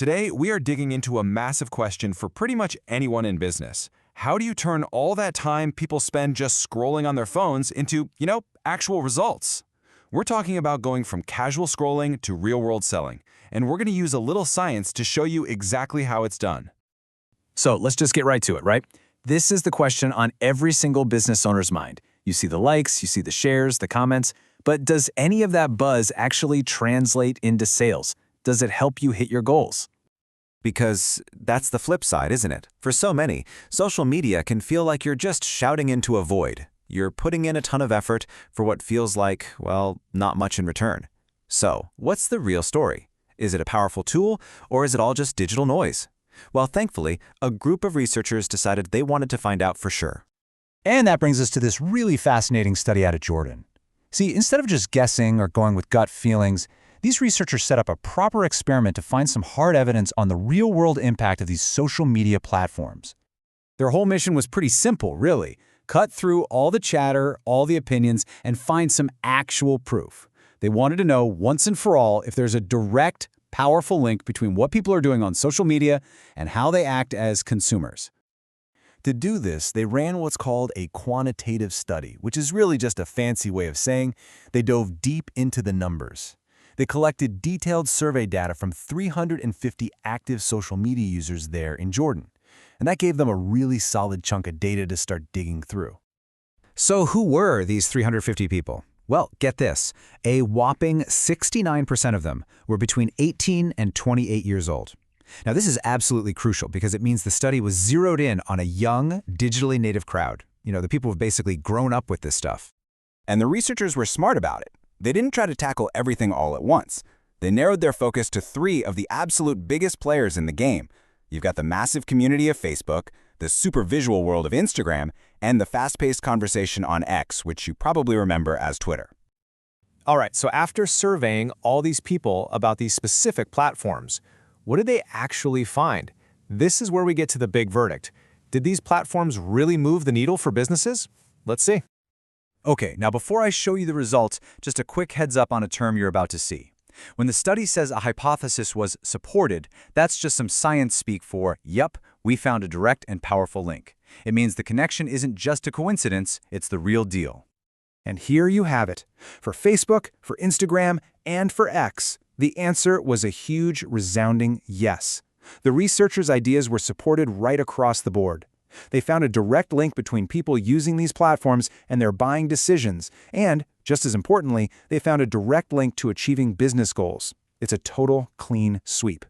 Today, we are digging into a massive question for pretty much anyone in business. How do you turn all that time people spend just scrolling on their phones into, actual results? We're talking about going from casual scrolling to real-world selling, and we're going to use a little science to show you exactly how it's done. So let's just get right to it, right? This is the question on every single business owner's mind. You see the likes, you see the shares, the comments, but does any of that buzz actually translate into sales? Does it help you hit your goals? Because that's the flip side, isn't it? For so many, social media can feel like you're just shouting into a void. You're putting in a ton of effort for what feels like, well, not much in return. So, what's the real story? Is it a powerful tool, or is it all just digital noise? Well, thankfully, a group of researchers decided they wanted to find out for sure. And that brings us to this really fascinating study out of Jordan. See, instead of just guessing or going with gut feelings, these researchers set up a proper experiment to find some hard evidence on the real-world impact of these social media platforms. Their whole mission was pretty simple, really. Cut through all the chatter, all the opinions, and find some actual proof. They wanted to know once and for all if there's a direct, powerful link between what people are doing on social media and how they act as consumers. To do this, they ran what's called a quantitative study, which is really just a fancy way of saying they dove deep into the numbers. They collected detailed survey data from 350 active social media users there in Jordan, and that gave them a really solid chunk of data to start digging through. So who were these 350 people? Well, get this. A whopping 69% of them were between 18 and 28 years old. Now, this is absolutely crucial because it means the study was zeroed in on a young, digitally native crowd. The people who've basically grown up with this stuff. And the researchers were smart about it. They didn't try to tackle everything all at once. They narrowed their focus to 3 of the absolute biggest players in the game. You've got the massive community of Facebook, the super visual world of Instagram, and the fast-paced conversation on X, which you probably remember as Twitter. All right, so after surveying all these people about these specific platforms, what did they actually find? This is where we get to the big verdict. Did these platforms really move the needle for businesses? Let's see. Okay, now before I show you the results, just a quick heads up on a term you're about to see. When the study says a hypothesis was supported, that's just some science speak for, yep, we found a direct and powerful link. It means the connection isn't just a coincidence, it's the real deal. And here you have it. For Facebook, for Instagram, and for X, the answer was a huge, resounding yes. The researchers' ideas were supported right across the board. They found a direct link between people using these platforms and their buying decisions, and, just as importantly, they found a direct link to achieving business goals. It's a total clean sweep.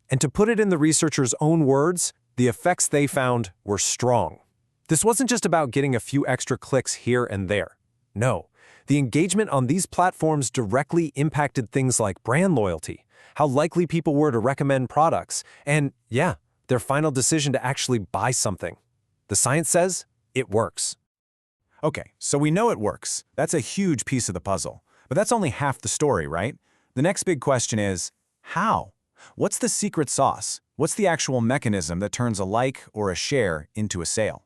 And to put it in the researchers' own words, the effects they found were strong. This wasn't just about getting a few extra clicks here and there. No, the engagement on these platforms directly impacted things like brand loyalty, how likely people were to recommend products, and, their final decision to actually buy something. The science says it works. Okay, so we know it works. That's a huge piece of the puzzle. But that's only half the story, right? The next big question is, how? What's the secret sauce? What's the actual mechanism that turns a like or a share into a sale?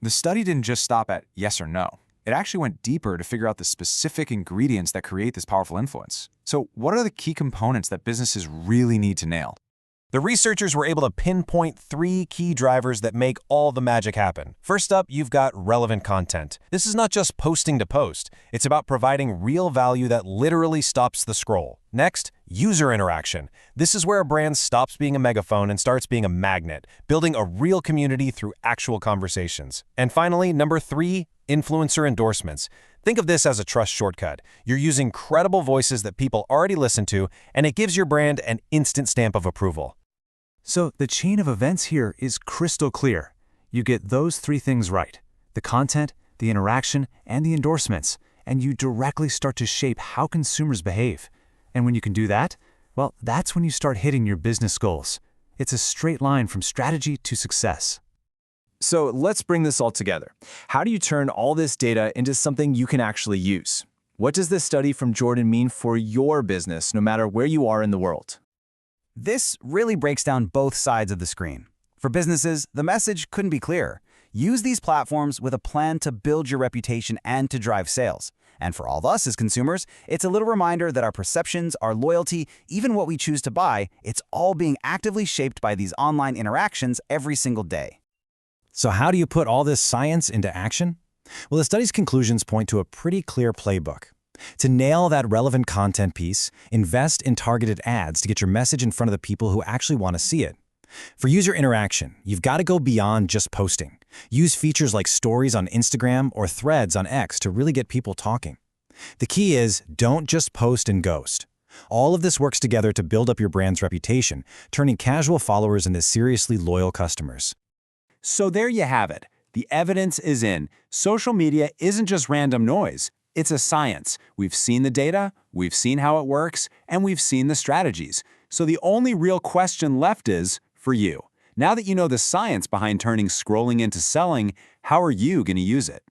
The study didn't just stop at yes or no. It actually went deeper to figure out the specific ingredients that create this powerful influence. So what are the key components that businesses really need to nail? The researchers were able to pinpoint 3 key drivers that make all the magic happen. First up, you've got relevant content. This is not just posting to post. It's about providing real value that literally stops the scroll. Next, user interaction. This is where a brand stops being a megaphone and starts being a magnet, building a real community through actual conversations. And finally, number 3, influencer endorsements. Think of this as a trust shortcut. You're using credible voices that people already listen to, and it gives your brand an instant stamp of approval. So the chain of events here is crystal clear. You get those 3 things right: the content, the interaction, and the endorsements, and you directly start to shape how consumers behave. And when you can do that, well, that's when you start hitting your business goals. It's a straight line from strategy to success. So let's bring this all together. How do you turn all this data into something you can actually use? What does this study from Jordan mean for your business, no matter where you are in the world? This really breaks down both sides of the screen. For businesses, the message couldn't be clearer. Use these platforms with a plan to build your reputation and to drive sales. And for all of us as consumers, it's a little reminder that our perceptions, our loyalty, even what we choose to buy, it's all being actively shaped by these online interactions every single day. So how do you put all this science into action? Well, the study's conclusions point to a pretty clear playbook. To nail that relevant content piece, invest in targeted ads to get your message in front of the people who actually want to see it. For user interaction, you've got to go beyond just posting. Use features like stories on Instagram or threads on X to really get people talking. The key is, don't just post and ghost. All of this works together to build up your brand's reputation, turning casual followers into seriously loyal customers. So there you have it. The evidence is in. Social media isn't just random noise. It's a science. We've seen the data, we've seen how it works, and we've seen the strategies. So the only real question left is, for you, now that you know the science behind turning scrolling into selling, how are you going to use it?